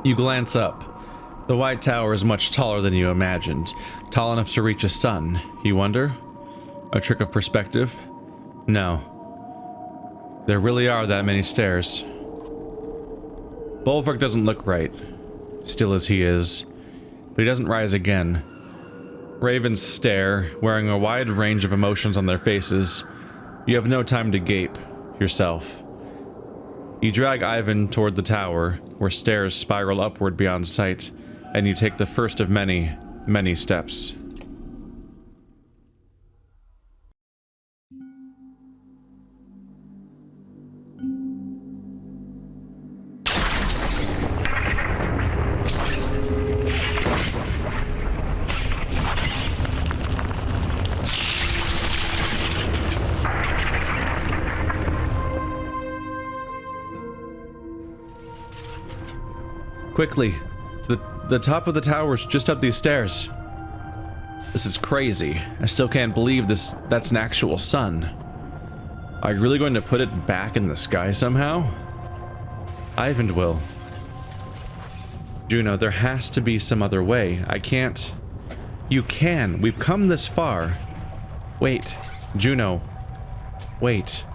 You glance up. The White Tower is much taller than you imagined. Tall enough to reach a sun. You wonder? A trick of perspective? No. There really are that many stairs. Bolvark doesn't look right, still as he is, but he doesn't rise again. Ravens stare, wearing a wide range of emotions on their faces. You have no time to gape, yourself. You drag Ivan toward the tower, where stairs spiral upward beyond sight, and you take the first of many, many steps. Quickly, to the top of the tower's just up these stairs. This is crazy. I still can't believe that's an actual sun. Are you really going to put it back in the sky somehow? Ivan will. Juno, there has to be some other way. I can't... You can. We've come this far. Wait. Juno. Wait.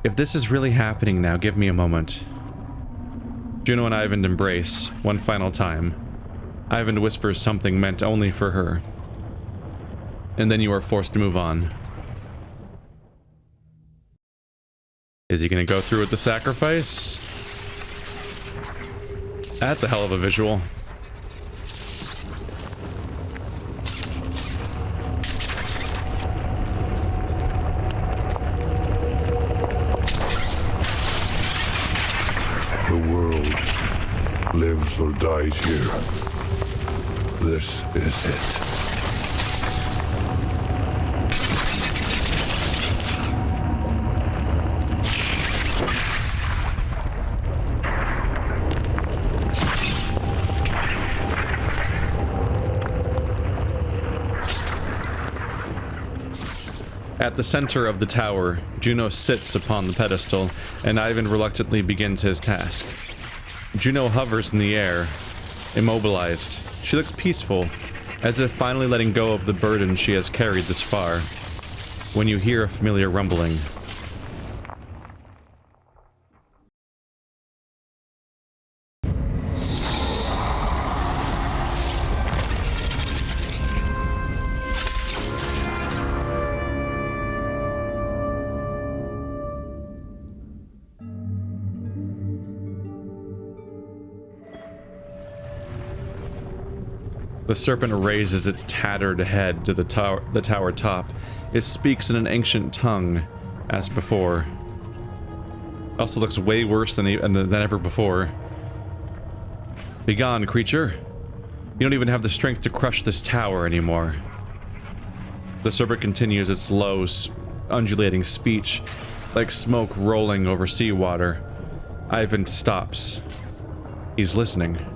If this is really happening now, give me a moment. Juno and Ivan embrace, one final time. Ivan whispers something meant only for her. And then you are forced to move on. Is he gonna go through with the sacrifice? That's a hell of a visual. The world lives or dies here. This is it. At the center of the tower, Juno sits upon the pedestal, and Ivan reluctantly begins his task. Juno hovers in the air, immobilized. She looks peaceful, as if finally letting go of the burden she has carried this far, when you hear a familiar rumbling. The serpent raises its tattered head to the tower top. It speaks in an ancient tongue, as before. Also looks way worse than ever before. Begone, creature. You don't even have the strength to crush this tower anymore. The serpent continues its low, undulating speech, like smoke rolling over seawater. Ivan stops. He's listening.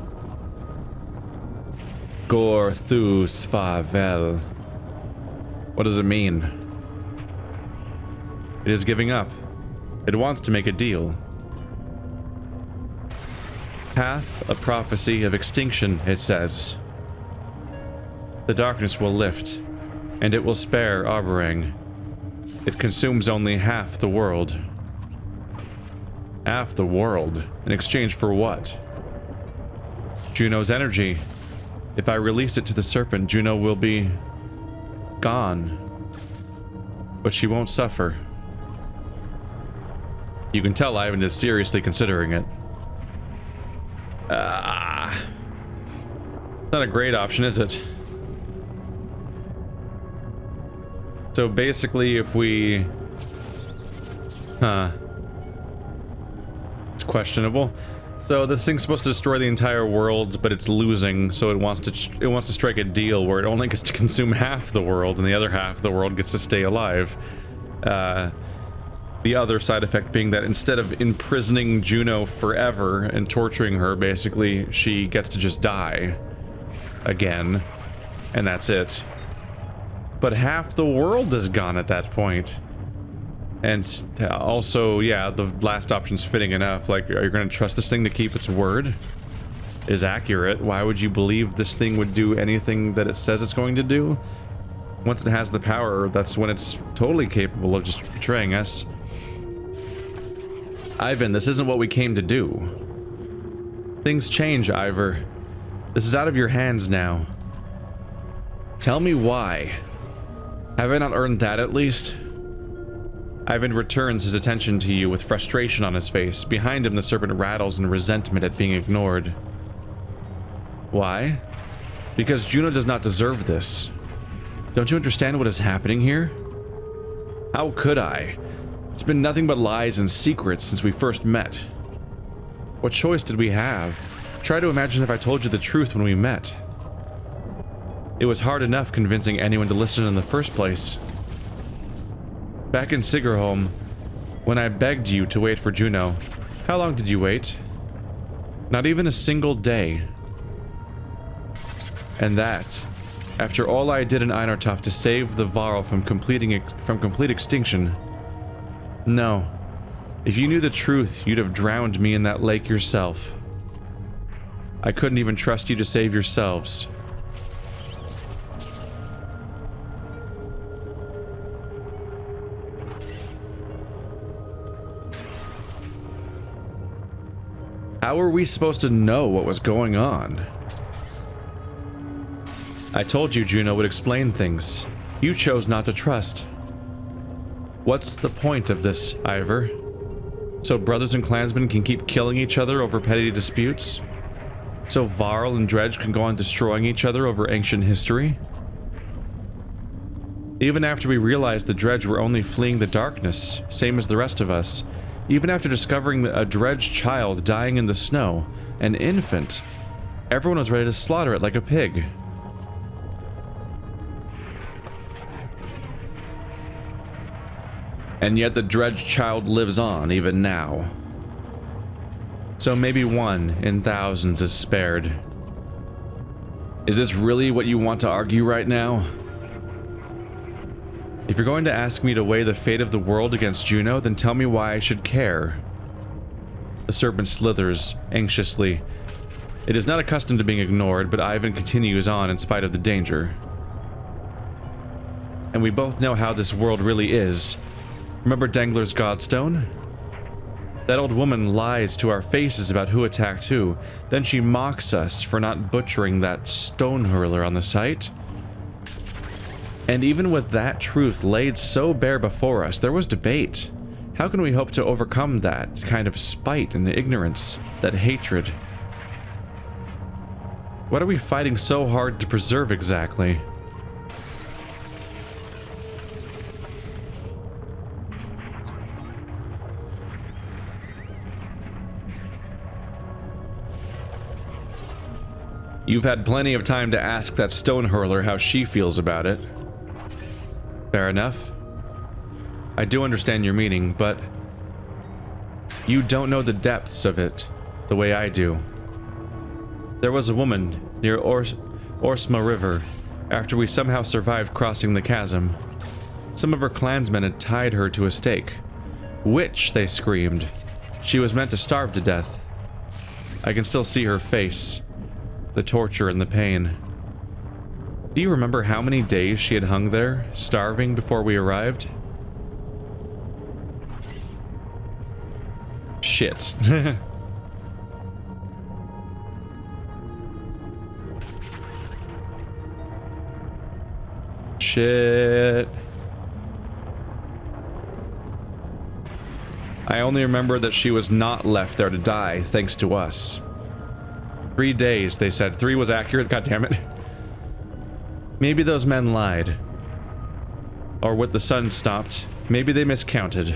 Gor thu svavel. What does it mean? It is giving up. It wants to make a deal. Path, a prophecy of extinction, it says. The darkness will lift, and it will spare Arborang. It consumes only half the world. Half the world? In exchange for what? Juno's energy. If I release it to the serpent, Juno will be gone. But she won't suffer. You can tell Ivan is seriously considering it. Not a great option, is it? So basically, if we... It's questionable. So this thing's supposed to destroy the entire world, but it's losing, so it wants to strike a deal where it only gets to consume half the world, and the other half of the world gets to stay alive. The other side effect being that instead of imprisoning Juno forever and torturing her, basically, she gets to just die. Again. And that's it. But half the world is gone at that point. And also, yeah, the last option's fitting enough. Like, are you going to trust this thing to keep its word? is accurate. Why would you believe this thing would do anything that it says it's going to do? Once it has the power, that's when it's totally capable of just betraying us. Ivan, this isn't what we came to do. Things change, Ivor. This is out of your hands now. Tell me why. Have I not earned that at least? Ivan returns his attention to you with frustration on his face. Behind him, the serpent rattles in resentment at being ignored. Why? Because Juno does not deserve this. Don't you understand what is happening here? How could I? It's been nothing but lies and secrets since we first met. What choice did we have? Try to imagine if I told you the truth when we met. It was hard enough convincing anyone to listen in the first place. Back in Sigerholm, when I begged you to wait for Juno, how long did you wait? Not even a single day. And that, after all I did in Einartoft to save the Varl from complete extinction. No. If you knew the truth, you'd have drowned me in that lake yourself. I couldn't even trust you to save yourselves. How were we supposed to know what was going on? I told you Juno would explain things. You chose not to trust. What's the point of this, Ivor? So brothers and clansmen can keep killing each other over petty disputes? So Varl and Dredge can go on destroying each other over ancient history? Even after we realized the Dredge were only fleeing the darkness, same as the rest of us, even after discovering a Dredge child dying in the snow, an infant, everyone was ready to slaughter it like a pig. And yet the Dredge child lives on even now. So maybe one in thousands is spared. Is this really what you want to argue right now? If you're going to ask me to weigh the fate of the world against Juno, then tell me why I should care. The serpent slithers anxiously. It is not accustomed to being ignored, but Ivan continues on in spite of the danger. And we both know how this world really is. Remember Dangler's Godstone? That old woman lies to our faces about who attacked who. Then she mocks us for not butchering that stone hurler on the site. And even with that truth laid so bare before us, there was debate. How can we hope to overcome that kind of spite and ignorance, that hatred? What are we fighting so hard to preserve exactly? You've had plenty of time to ask that stone hurler how she feels about it. Fair enough. I do understand your meaning, but you don't know the depths of it the way I do. There was a woman near Orsma River after we somehow survived crossing the chasm. Some of her clansmen had tied her to a stake. Witch, they screamed. She was meant to starve to death. I can still see her face, the torture and the pain. Do you remember how many days she had hung there, starving before we arrived? Shit. Shit. I only remember that she was not left there to die, thanks to us. 3 days, they said. 3 was accurate, goddammit. Maybe those men lied. Or with the sun stopped, maybe they miscounted.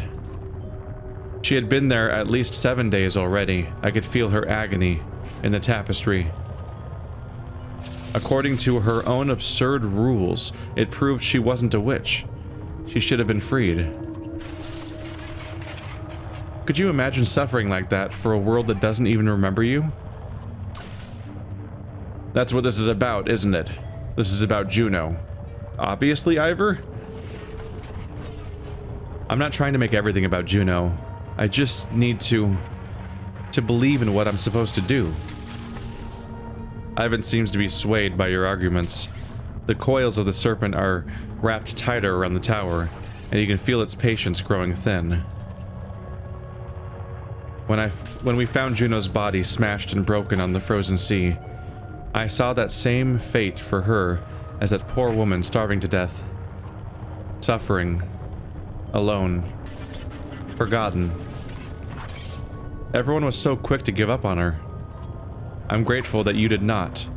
She had been there at least 7 days already. I could feel her agony in the tapestry. According to her own absurd rules, it proved she wasn't a witch. She should have been freed. Could you imagine suffering like that for a world that doesn't even remember you? That's what this is about, isn't it? This is about Juno. Obviously, Ivor? I'm not trying to make everything about Juno. I just need to believe in what I'm supposed to do. Ivan seems to be swayed by your arguments. The coils of the serpent are wrapped tighter around the tower, and you can feel its patience growing thin. When we found Juno's body smashed and broken on the frozen sea, I saw that same fate for her as that poor woman starving to death. Suffering. Alone. Forgotten. Everyone was so quick to give up on her. I'm grateful that you did not,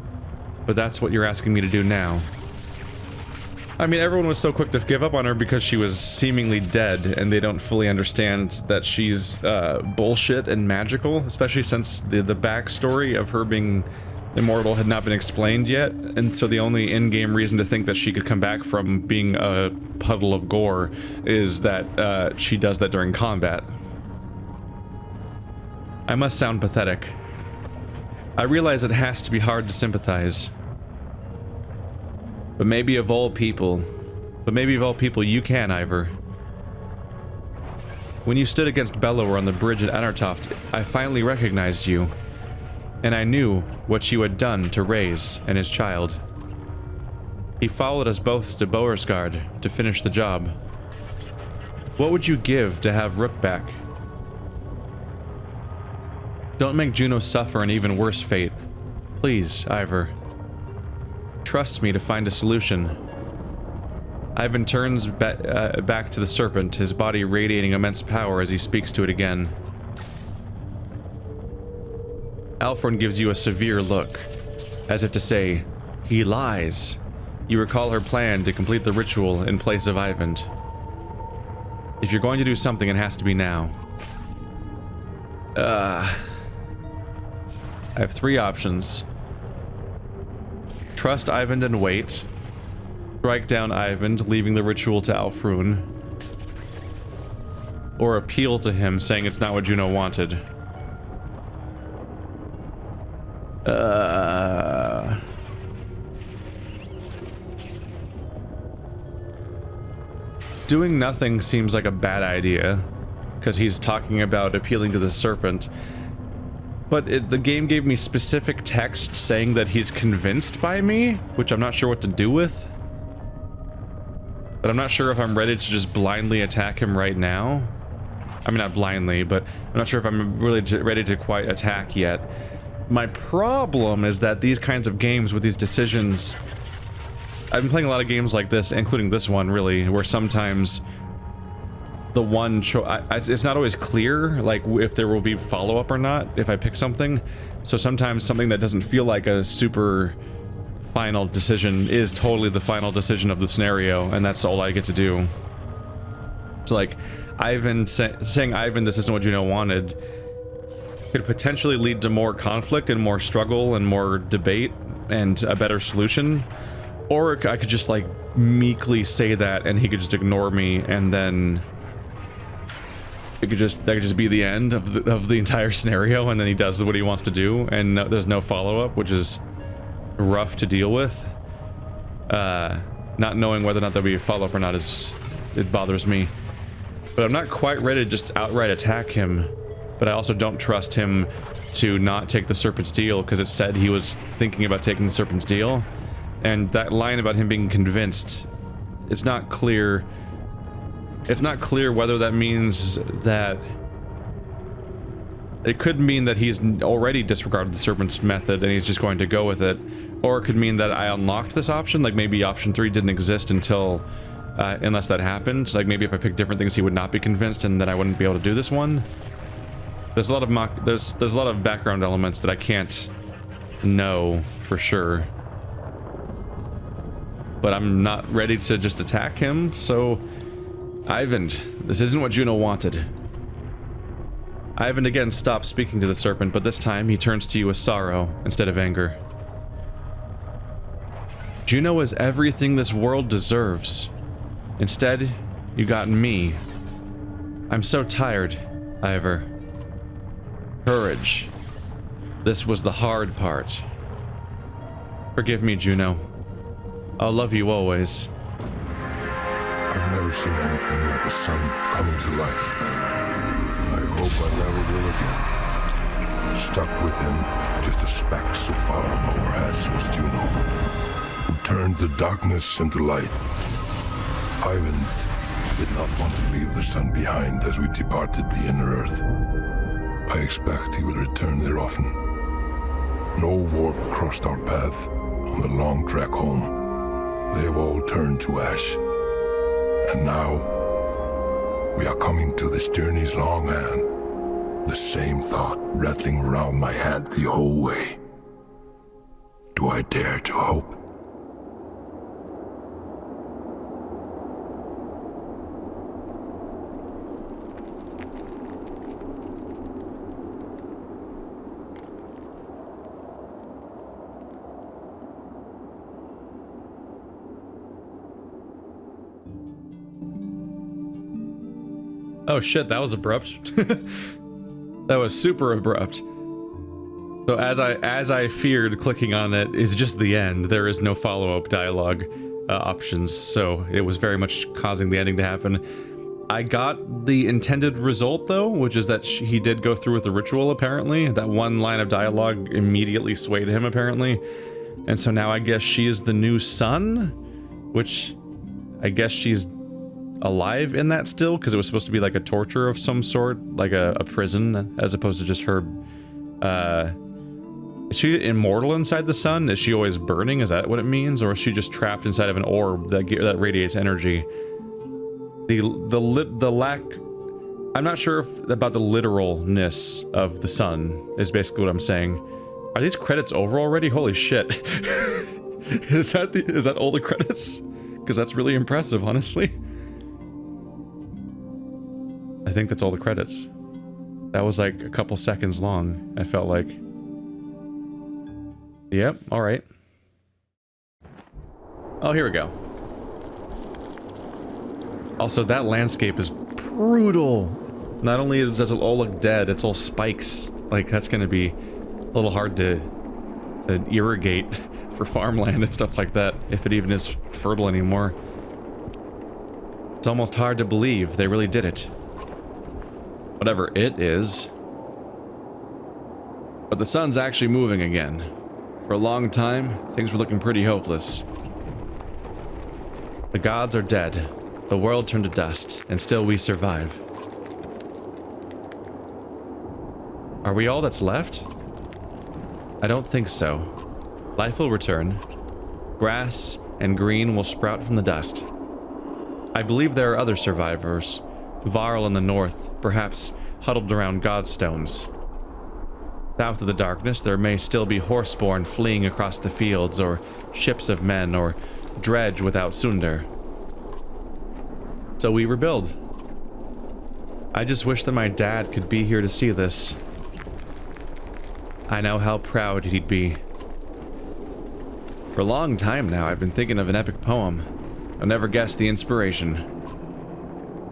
but that's what you're asking me to do now. I mean, everyone was so quick to give up on her because she was seemingly dead, and they don't fully understand that she's bullshit and magical, especially since the backstory of her being immortal had not been explained yet, and so the only in-game reason to think that she could come back from being a puddle of gore is that she does that during combat. I must sound pathetic. I realize it has to be hard to sympathize. But maybe of all people you can, Ivor. When you stood against Bellower on the bridge at Anartoft, I finally recognized you. And I knew what you had done to Reyes and his child. He followed us both to Boersgard to finish the job. What would you give to have Rook back? Don't make Juno suffer an even worse fate. Please, Ivor. Trust me to find a solution. Ivan turns back to the serpent, his body radiating immense power as he speaks to it again. Alfred gives you a severe look, as if to say, he lies. You recall her plan to complete the ritual in place of Ivan. If you're going to do something, it has to be now. I have three options. Trust Ivan and wait. Strike down Ivan, leaving the ritual to Alfrun. Or appeal to him, saying it's not what Juno wanted. Doing nothing seems like a bad idea, because he's talking about appealing to the serpent. But the game gave me specific text saying that he's convinced by me, which I'm not sure what to do with. But I'm not sure if I'm ready to just blindly attack him right now. I mean, not blindly, but I'm not sure if I'm really ready to quite attack yet. My problem is that these kinds of games with these decisions... I've been playing a lot of games like this, including this one, really, where sometimes the one it's not always clear, like, if there will be follow-up or not, if I pick something. So sometimes something that doesn't feel like a super final decision is totally the final decision of the scenario, and that's all I get to do. So, like, Ivan saying, Ivan, this isn't what Juno wanted, could potentially lead to more conflict and more struggle and more debate and a better solution. Or I could just, like, meekly say that and he could just ignore me, and then that could just be the end of the entire scenario, and then he does what he wants to do, and there's no follow-up, which is rough to deal with. Not knowing whether or not there'll be a follow-up or not it bothers me. But I'm not quite ready to just outright attack him, but I also don't trust him to not take the Serpent's Deal, because it said he was thinking about taking the Serpent's Deal. And that line about him being convinced, it's not clear. It's not clear whether that means that... It could mean that he's already disregarded the Serpent's method and he's just going to go with it. Or it could mean that I unlocked this option, like maybe option 3 didn't exist until... unless that happened. Like maybe if I picked different things he would not be convinced and then I wouldn't be able to do this one. There's a lot of there's a lot of background elements that I can't know for sure. But I'm not ready to just attack him, so... Ivan, this isn't what Juno wanted. Ivan again stops speaking to the serpent, but this time he turns to you with sorrow instead of anger. Juno is everything this world deserves. Instead, you got me. I'm so tired, Ivor. Courage. This was the hard part. Forgive me, Juno. I'll love you always. I've never seen anything like a sun coming to life. And I hope I never will again. Stuck with him, just a speck so far above our heads was Juno, who turned the darkness into light. Ivan did not want to leave the sun behind as we departed the inner earth. I expect he will return there often. No warp crossed our path on the long trek home. They have all turned to ash. And now, we are coming to this journey's long end. The same thought rattling around my head the whole way. Do I dare to hope? Oh shit, that was abrupt. That was super abrupt. So as I feared, clicking on it is just the end. There is no follow-up dialogue options, so it was very much causing the ending to happen. I got the intended result though, which is that he did go through with the ritual apparently. That one line of dialogue immediately swayed him apparently. And so now I guess she is the new sun, which I guess she's alive in that still, because it was supposed to be like a torture of some sort, like a prison, as opposed to just her. Is she immortal inside the sun? Is she always burning? Is that what it means? Or is she just trapped inside of an orb that radiates energy? The lack... I'm not sure about the literalness of the sun, is basically what I'm saying. Are these credits over already? Holy shit. Is that all the credits? Because that's really impressive, honestly. I think that's all the credits. That was like a couple seconds long, I felt like. Yep, alright. Oh, here we go. Also, that landscape is brutal. Not only does it all look dead, it's all spikes. Like, that's gonna be a little hard to irrigate for farmland and stuff like that, if it even is fertile anymore. It's almost hard to believe they really did it. Whatever it is. But the sun's actually moving again. For a long time, things were looking pretty hopeless. The gods are dead. The world turned to dust, and still we survive. Are we all that's left? I don't think so. Life will return. Grass and green will sprout from the dust. I believe there are other survivors. Varl in the north, perhaps huddled around godstones. South of the darkness, there may still be horseborn fleeing across the fields, or ships of men, or dredge without Sundar. So we rebuild. I just wish that my dad could be here to see this. I know how proud he'd be. For a long time now, I've been thinking of an epic poem. I've never guessed the inspiration.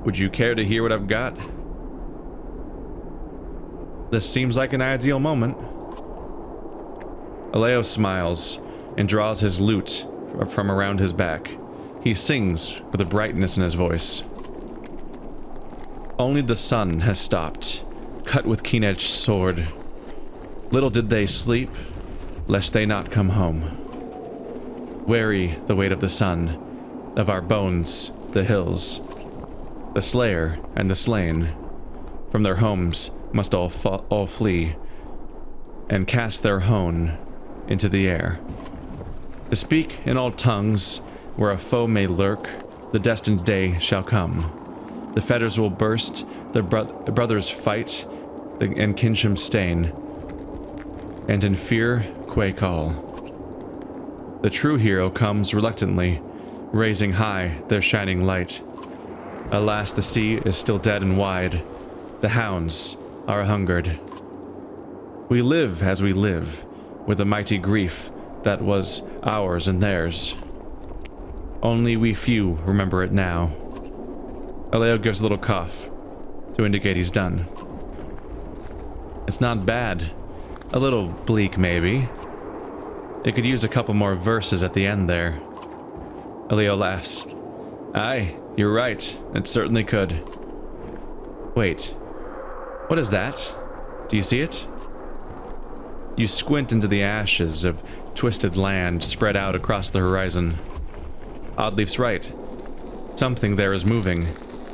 Would you care to hear what I've got? This seems like an ideal moment. Aleo smiles and draws his lute from around his back. He sings with a brightness in his voice. Only the sun has stopped, cut with keen-edged sword. Little did they sleep, lest they not come home. Weary the weight of the sun, of our bones, the hills. The slayer and the slain, from their homes must all flee, and cast their hone into the air. To speak in all tongues, where a foe may lurk, the destined day shall come. The fetters will burst, the brothers fight, and kinship stain, and in fear quake all. The true hero comes reluctantly, raising high their shining light. Alas, the sea is still dead and wide. The hounds are hungered. We live as we live, with a mighty grief that was ours and theirs. Only we few remember it now. Aleo gives a little cough to indicate he's done. It's not bad. A little bleak, maybe. It could use a couple more verses at the end there. Aleo laughs. Aye, you're right. It certainly could. Wait. What is that? Do you see it? You squint into the ashes of twisted land spread out across the horizon. Oddleaf's right. Something there is moving.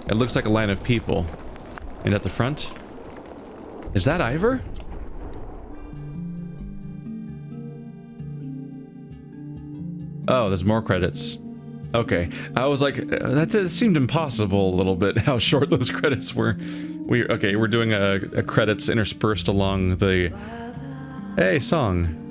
It looks like a line of people. And at the front? Is that Ivor? Oh, there's more credits. Okay. I was like, that seemed impossible a little bit, how short those credits were. We're doing a credits interspersed along the... Hey, song.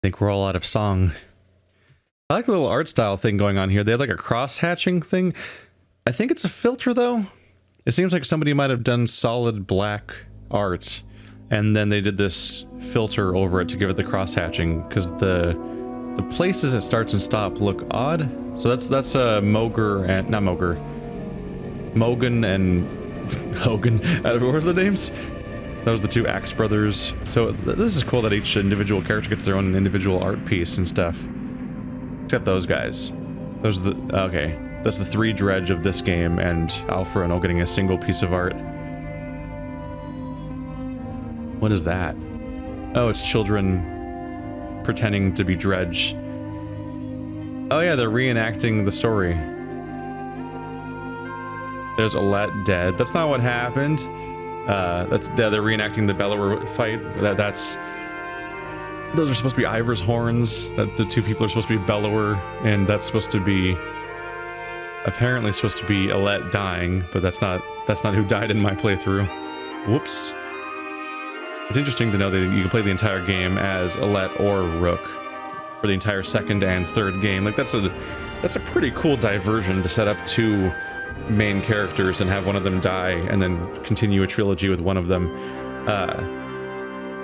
I think we're all out of song. I like the little art style thing going on here. They have like a cross-hatching thing. I think it's a filter though. It seems like somebody might have done solid black art and then they did this filter over it to give it the cross-hatching because the places it starts and stop look odd. So that's Moger and not Moger. Mogan and Hogan. What were the names? That was the two Axe brothers. So this is cool that each individual character gets their own individual art piece and stuff. Except those guys. Those are the... Okay. That's the three dredge of this game, and Alpha and all getting a single piece of art. What is that? Oh, it's children pretending to be dredge. Oh yeah, they're reenacting the story. There's Alette dead. That's not what happened. They're reenacting the Ballard fight. Those are supposed to be Ivor's horns. The two people are supposed to be Bellower, and that's supposed to be apparently supposed to be Alette dying, but that's not who died in my playthrough. Whoops. It's interesting to know that you can play the entire game as Alette or Rook for the entire second and third game. Like that's a pretty cool diversion to set up two main characters and have one of them die and then continue a trilogy with one of them.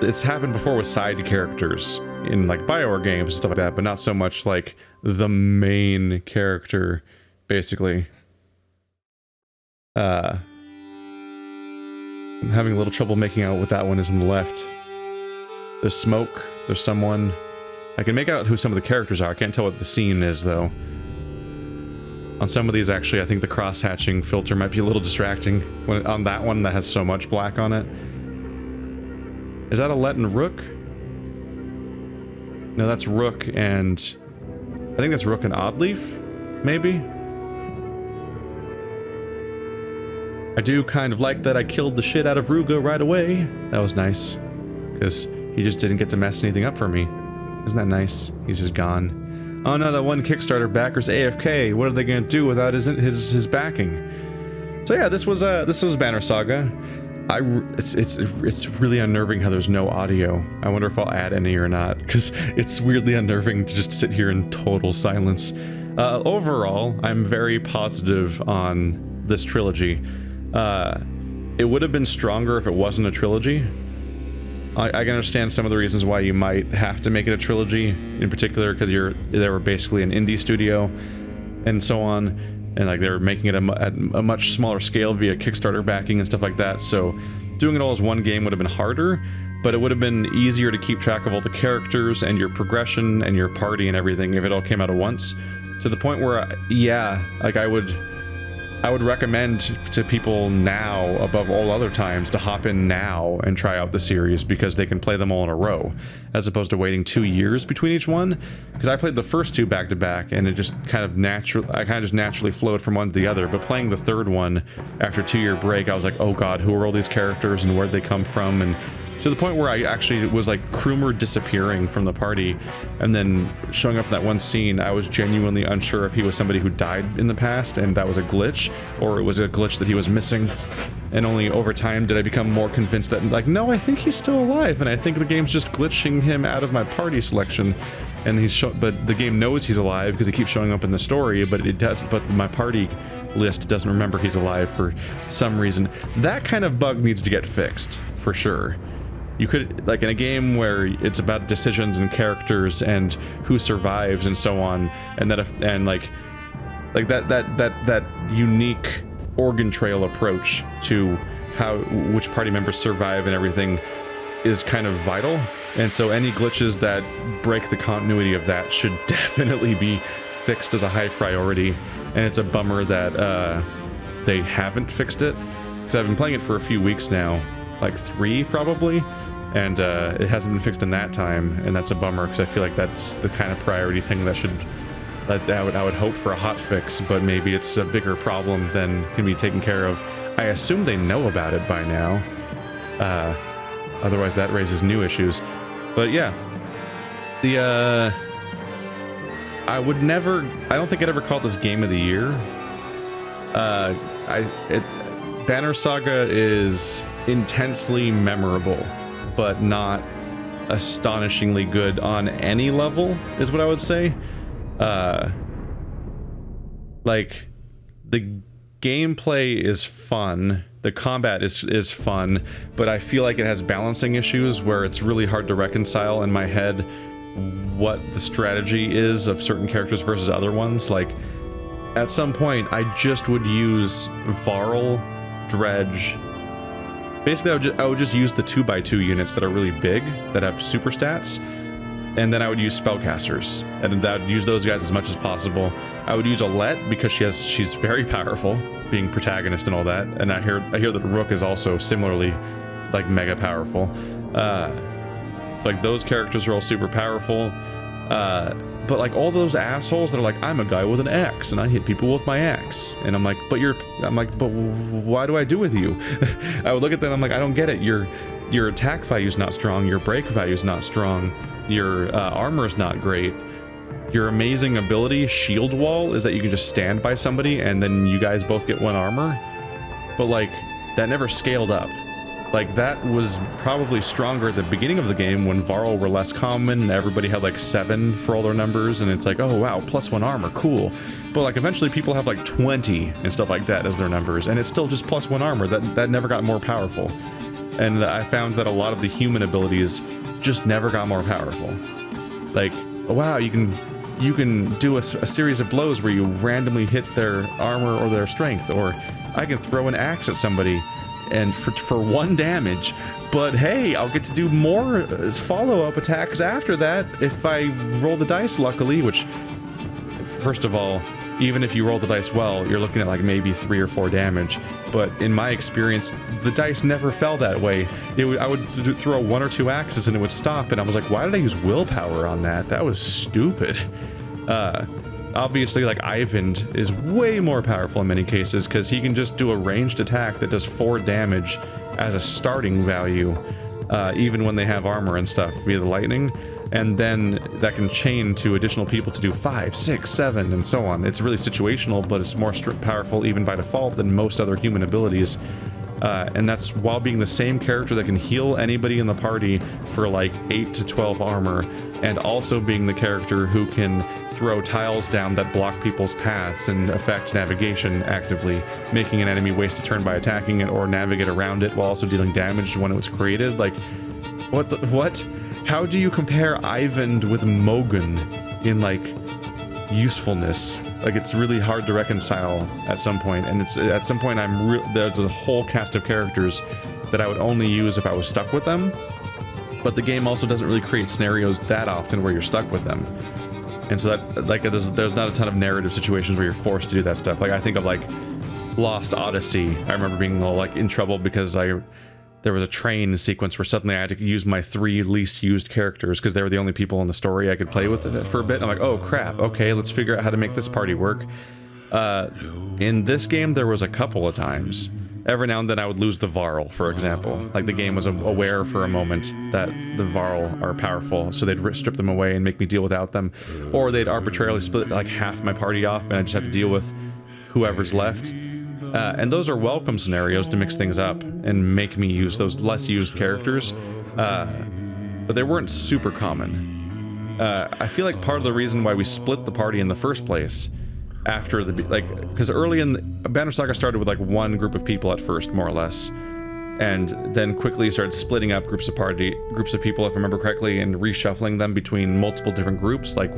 It's happened before with side characters in like BioWare games and stuff like that, but not so much like the main character, basically. I'm having a little trouble making out what that one is on the left. There's smoke, there's someone. I can make out who some of the characters are. I can't tell what the scene is, though. On some of these, actually, I think the cross-hatching filter might be a little distracting. On that one that has so much black on it. Is that Alette and Rook? No, that's Rook and... I think that's Rook and Oddleaf, maybe? I do kind of like that I killed the shit out of Ruga right away. That was nice. Because he just didn't get to mess anything up for me. Isn't that nice? He's just gone. Oh no, that one Kickstarter backer's AFK. What are they gonna do without his backing? So yeah, this was Banner Saga. It's really unnerving how there's no audio. I wonder if I'll add any or not, because it's weirdly unnerving to just sit here in total silence. Overall, I'm very positive on this trilogy. It would have been stronger if it wasn't a trilogy. I can understand some of the reasons why you might have to make it a trilogy, in particular because they were basically an indie studio and so on, and like they were making it at a much smaller scale via Kickstarter backing and stuff like that, so doing it all as one game would have been harder, but it would have been easier to keep track of all the characters and your progression and your party and everything if it all came out at once, to the point where, yeah, like I would recommend to people now, above all other times, to hop in now and try out the series because they can play them all in a row, as opposed to waiting 2 years between each one. Because I played the first two back to back, and it just kind of naturally flowed from one to the other. But playing the third one after a 2-year break, I was like, oh god, who are all these characters and where'd they come from? And to the point where I actually was like Krumer disappearing from the party and then showing up in that one scene. I was genuinely unsure if he was somebody who died in the past and that was a glitch, or it was a glitch that he was missing. And only over time did I become more convinced that, like, no, I think he's still alive, and I think the game's just glitching him out of my party selection. And but the game knows he's alive because he keeps showing up in the story, but my party list doesn't remember he's alive for some reason. That kind of bug needs to get fixed, for sure. You could, like, in a game where it's about decisions and characters and who survives and so on, and that unique organ trail approach to which party members survive and everything is kind of vital. And so any glitches that break the continuity of that should definitely be fixed as a high priority. And it's a bummer that they haven't fixed it, because I've been playing it for a few weeks now, like 3 probably, and it hasn't been fixed in that time, and that's a bummer because I feel like that's the kind of priority thing that I would hope for a hot fix, but maybe it's a bigger problem than can be taken care of. I assume they know about it by now, otherwise that raises new issues. But yeah, I don't think I'd ever call this Game of the Year. Banner Saga is intensely memorable, but not astonishingly good on any level, is what I would say. Like, the gameplay is fun, the combat is fun, but I feel like it has balancing issues where it's really hard to reconcile in my head what the strategy is of certain characters versus other ones. Like, at some point, I just would use Varl, Dredge. Basically, I would just use the 2x2 units that are really big, that have super stats, and then I would use spellcasters, and I would use those guys as much as possible. I would use Alette because she's very powerful, being protagonist and all that, and I hear that Rook is also similarly, like, mega powerful. So like those characters are all super powerful. But like all those assholes that are like, I'm a guy with an axe and I hit people with my axe, and I'm like, but why do I do with you? I would look at them, I'm like, I don't get it. Your attack value is not strong, your break value is not strong, your armor is not great. Your amazing ability, Shield Wall, is that you can just stand by somebody and then you guys both get 1 armor. But like, that never scaled up. Like, that was probably stronger at the beginning of the game when Varl were less common and everybody had like 7 for all their numbers, and it's like, oh wow, +1 armor, cool. But like, eventually people have like 20 and stuff like that as their numbers, and it's still just +1 armor. That never got more powerful. And I found that a lot of the human abilities just never got more powerful. Like, oh, wow, you can do a series of blows where you randomly hit their armor or their strength, or I can throw an axe at somebody and for 1 damage, but hey, I'll get to do more follow-up attacks after that if I roll the dice luckily, which, first of all, even if you roll the dice well, you're looking at like maybe 3 or 4 damage. But in my experience, the dice never fell that way. I would throw 1 or 2 axes and it would stop, and I was like, why did I use willpower on that? That was stupid. Obviously, like, Eyvind is way more powerful in many cases because he can just do a ranged attack that does 4 damage as a starting value, even when they have armor and stuff via the lightning, and then that can chain to additional people to do 5, 6, 7, and so on. It's really situational, but it's more powerful even by default than most other human abilities. And that's while being the same character that can heal anybody in the party for like 8 to 12 armor, and also being the character who can throw tiles down that block people's paths and affect navigation actively, making an enemy waste a turn by attacking it or navigate around it while also dealing damage when it was created. Like, what? How do you compare Eyvind with Mogun in like usefulness? Like, it's really hard to reconcile at some point, and it's at some point there's a whole cast of characters that I would only use if I was stuck with them, but the game also doesn't really create scenarios that often where you're stuck with them, and so that, like, there's not a ton of narrative situations where you're forced to do that stuff. Like, I think of like Lost Odyssey. I remember being like in trouble because there was a train sequence where suddenly I had to use my 3 least used characters because they were the only people in the story I could play with for a bit. I'm like, oh crap, okay, let's figure out how to make this party work. In this game, there was a couple of times. Every now and then I would lose the Varl, for example. Like, the game was aware for a moment that the Varl are powerful, so they'd strip them away and make me deal without them. Or they'd arbitrarily split like half my party off and I just have to deal with whoever's left. And those are welcome scenarios to mix things up and make me use those less used characters, but they weren't super common. I feel like part of the reason why we split the party in the first place after because early in Banner Saga started with like 1 group of people at first, more or less, and then quickly started splitting up groups of people, if I remember correctly, and reshuffling them between multiple different groups, like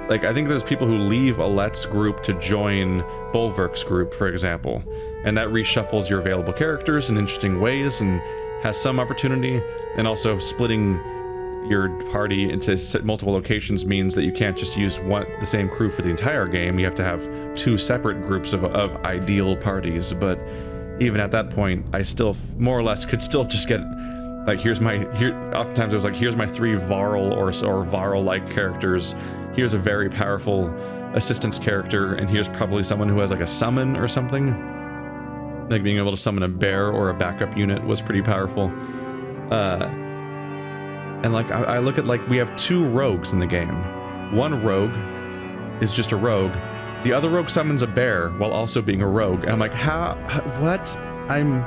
I think there's people who leave Alette's group to join Bulwark's group, for example, and that reshuffles your available characters in interesting ways and has some opportunity. And also splitting your party into multiple locations means that you can't just use the same crew for the entire game. You have to have 2 separate groups of ideal parties. But even at that point, I still more or less could still just get, like, oftentimes it was like, here's my 3 Varl or Varl-like characters. Here's a very powerful assistance character, and here's probably someone who has like a summon or something. Like, being able to summon a bear or a backup unit was pretty powerful. And like, I look at, like, we have 2 rogues in the game. One rogue is just a rogue. The other rogue summons a bear while also being a rogue. And I'm like, what? I'm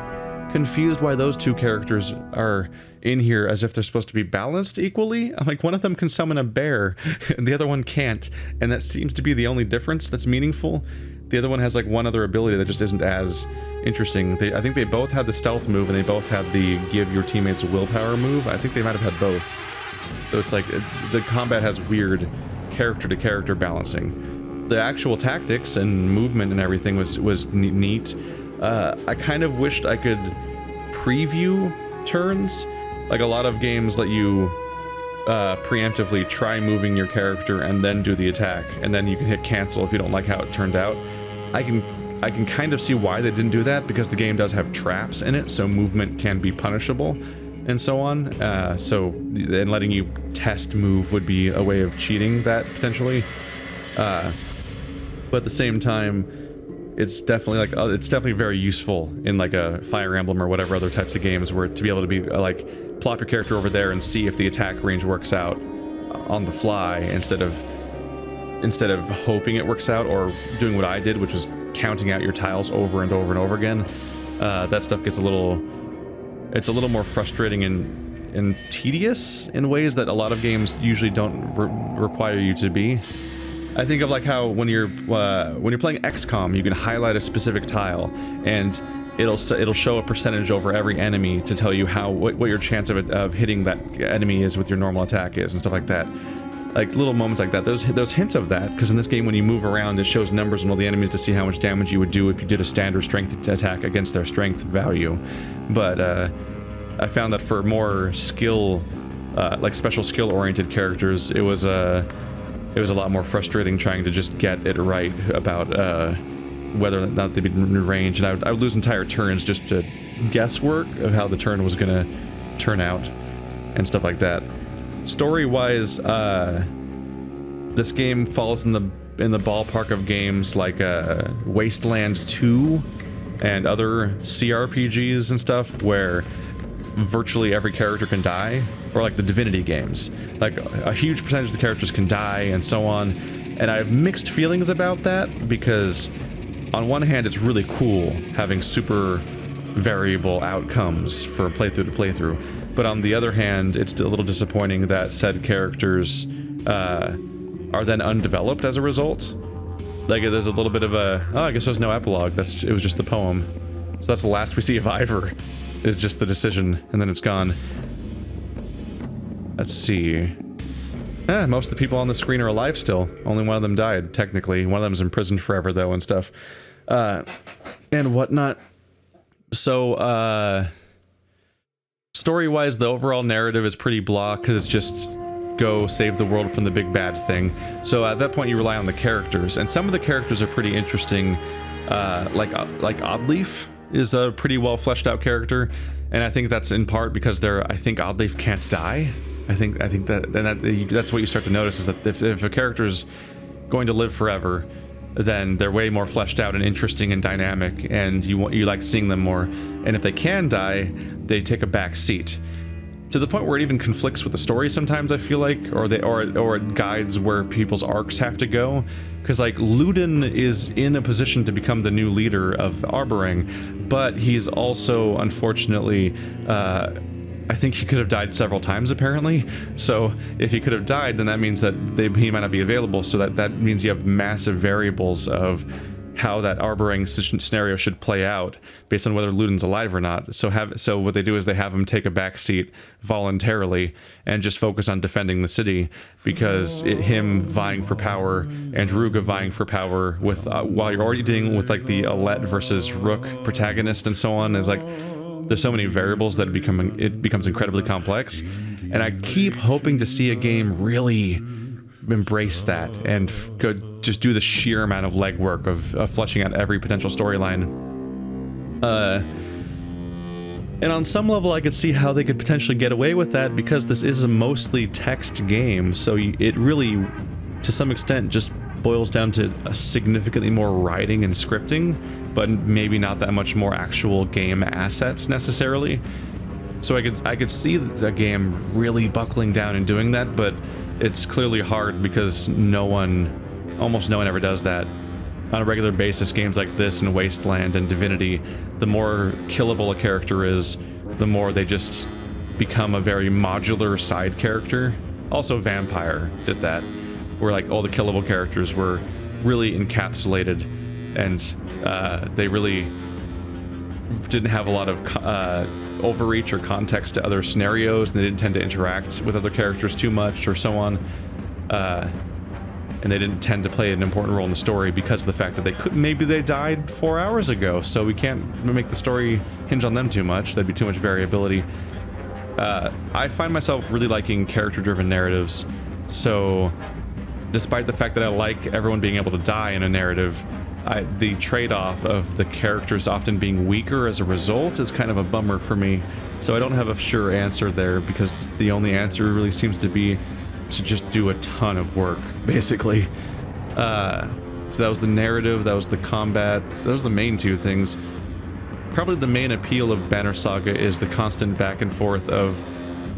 confused why those 2 characters are in here as if they're supposed to be balanced equally. I'm like, one of them can summon a bear and the other one can't, and that seems to be the only difference that's meaningful. The other one has like 1 other ability that just isn't as interesting. I think they both had the stealth move and they both had the give your teammates a willpower move. I think they might have had both. So it's like the combat has weird character-to-character balancing. The actual tactics and movement and everything was neat. I kind of wished I could preview turns. Like, a lot of games let you preemptively try moving your character and then do the attack, and then you can hit cancel if you don't like how it turned out. I can kind of see why they didn't do that, because the game does have traps in it, so movement can be punishable. and so on. And letting you test move would be a way of cheating that potentially. But at the same time, it's definitely very useful in like a Fire Emblem or whatever other types of games, where to be able to be like plop your character over there and see if the attack range works out on the fly instead of hoping it works out or doing what I did, which was counting out your tiles over and over and over again. That stuff gets a little more frustrating and tedious in ways that a lot of games usually don't require you to be. I think of like how when you're playing XCOM, you can highlight a specific tile and it'll show a percentage over every enemy to tell you what your chance of hitting that enemy is with your normal attack is and stuff like that. Like little moments like that. There's hints of that, because in this game when you move around it shows numbers on all the enemies to see how much damage you would do if you did a standard strength attack against their strength value. But I found that for more skill, like special skill oriented characters, it was a lot more frustrating trying to just get it right about whether or not they'd be in range, and I would lose entire turns just to guesswork of how the turn was gonna turn out and stuff like that. Story-wise, this game falls in the ballpark of games like Wasteland 2 and other CRPGs and stuff, where virtually every character can die, or like the Divinity games. Like a huge percentage of the characters can die and so on, and I have mixed feelings about that, because on one hand it's really cool having super variable outcomes for playthrough to playthrough, but on the other hand it's a little disappointing that said characters are then undeveloped as a result. Like there's a little bit of I guess there's no epilogue, it was just the poem, so that's the last we see of Ivor, is just the decision, and then it's gone. Let's see. Most of the people on the screen are alive still. Only one of them died, technically. One of them's imprisoned forever, though, and stuff. And whatnot. So, story-wise, the overall narrative is pretty blah, because it's just go save the world from the big bad thing. So at that point, you rely on the characters, and some of the characters are pretty interesting. Like Oddleaf is a pretty well fleshed out character, and I think that's in part because I think Oddleaf can't die. I think that's what you start to notice, is that if a character's going to live forever, then they're way more fleshed out and interesting and dynamic, and you like seeing them more. And if they can die, they take a back seat, to the point where it even conflicts with the story sometimes, I feel like, or it guides where people's arcs have to go. Because like Ludin is in a position to become the new leader of Arboring, but he's also unfortunately I think he could have died several times, apparently. So if he could have died, then that means that he might not be available. So that means you have massive variables of how that Arboring scenario should play out based on whether Ludin's alive or not. So what they do is they have him take a back seat voluntarily and just focus on defending the city, because him vying for power and Ruga vying for power with while you're already dealing with like the Alette versus Rook protagonist and so on, is like there's so many variables that it becomes incredibly complex. And I keep hoping to see a game really embrace that and just do the sheer amount of legwork of fleshing out every potential storyline. And on some level I could see how they could potentially get away with that, because this is a mostly text game, so it really, to some extent, just boils down to a significantly more writing and scripting, but maybe not that much more actual game assets necessarily. So I could see the game really buckling down and doing that, but it's clearly hard because almost no one ever does that on a regular basis. Games like this and Wasteland and Divinity, the more killable a character is, the more they just become a very modular side character. Also Vampire did that, where like all the killable characters were really encapsulated, and they really didn't have a lot of overreach or context to other scenarios, and they didn't tend to interact with other characters too much or so on, and they didn't tend to play an important role in the story because of the fact that maybe they died 4 hours ago, so we can't make the story hinge on them too much. That'd be too much variability. I find myself really liking character-driven narratives, so despite the fact that I like everyone being able to die in a narrative, the trade-off of the characters often being weaker as a result is kind of a bummer for me. So I don't have a sure answer there, because the only answer really seems to be to just do a ton of work, basically. So that was the narrative, that was the combat, those are the main two things. Probably the main appeal of Banner Saga is the constant back and forth of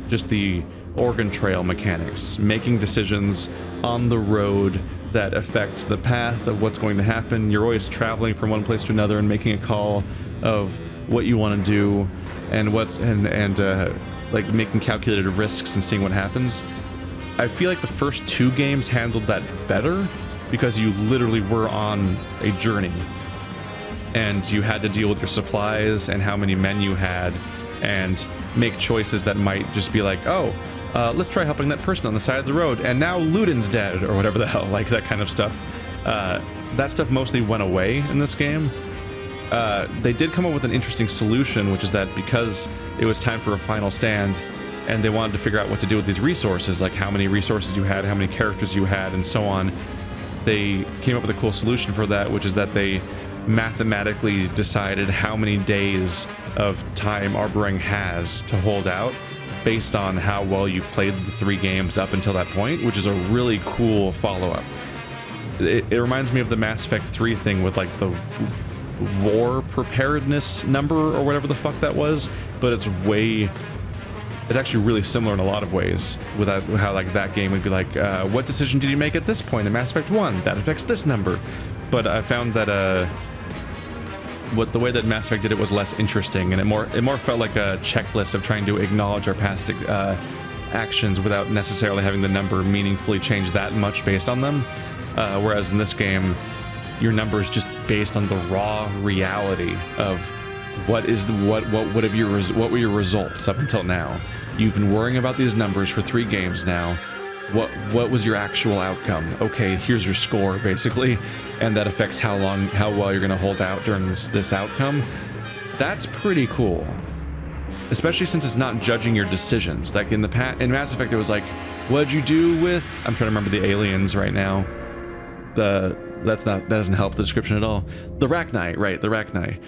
just the Organ Trail mechanics, making decisions on the road that affect the path of what's going to happen. You're always traveling from one place to another and making a call of what you want to do and like making calculated risks and seeing what happens. I feel like the first two games handled that better because you literally were on a journey and you had to deal with your supplies and how many men you had and make choices that might just be like, oh, let's try helping that person on the side of the road, and now Ludin's dead, or whatever the hell, like that kind of stuff. That stuff mostly went away in this game. They did come up with an interesting solution, which is that because it was time for a final stand, and they wanted to figure out what to do with these resources, like how many resources you had, how many characters you had, and so on, they came up with a cool solution for that, which is that they mathematically decided how many days of time Arboring has to hold out based on how well you've played the 3 games up until that point, which is a really cool follow-up. It reminds me of the Mass Effect 3 thing with like the war preparedness number or whatever the fuck that was, but it's actually really similar in a lot of ways with how like that game would be like, what decision did you make at this point in Mass Effect 1? That affects this number. But I found that the way that Mass Effect did it was less interesting, and it more felt like a checklist of trying to acknowledge our past actions without necessarily having the number meaningfully change that much based on them. Whereas in this game, your number is just based on the raw reality of what were your results up until now. You've been worrying about these numbers for 3 games now. What was your actual outcome? Okay, here's your score, basically, and that affects how well you're gonna hold out during this outcome. That's pretty cool, especially since it's not judging your decisions. Like in Mass Effect, it was like, what'd you do with? I'm trying to remember the aliens right now. That doesn't help the description at all. The Rachni, right? The Rachni.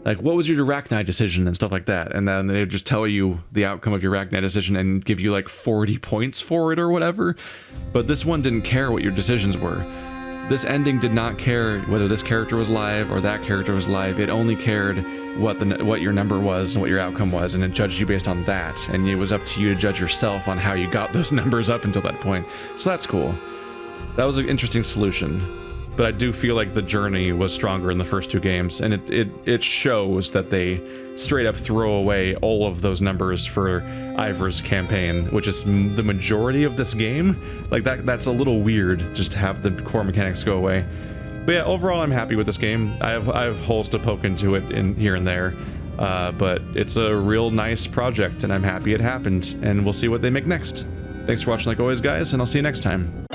Like, what was your Rachni decision and stuff like that, and then they would just tell you the outcome of your Rachni decision and give you like 40 points for it or whatever. But this one didn't care what your decisions were. This ending did not care whether this character was live or that character was live. It only cared what your number was and what your outcome was, and it judged you based on that. And it was up to you to judge yourself on how you got those numbers up until that point. So that's cool. That was an interesting solution. But I do feel like the journey was stronger in the first 2 games, and it shows that they straight up throw away all of those numbers for Ivor's campaign, which is the majority of this game. Like that's a little weird just to have the core mechanics go away. But yeah, overall I'm happy with this game. I have holes to poke into it in here and there, but it's a real nice project, and I'm happy it happened, and we'll see what they make next. Thanks for watching like always, guys, and I'll see you next time.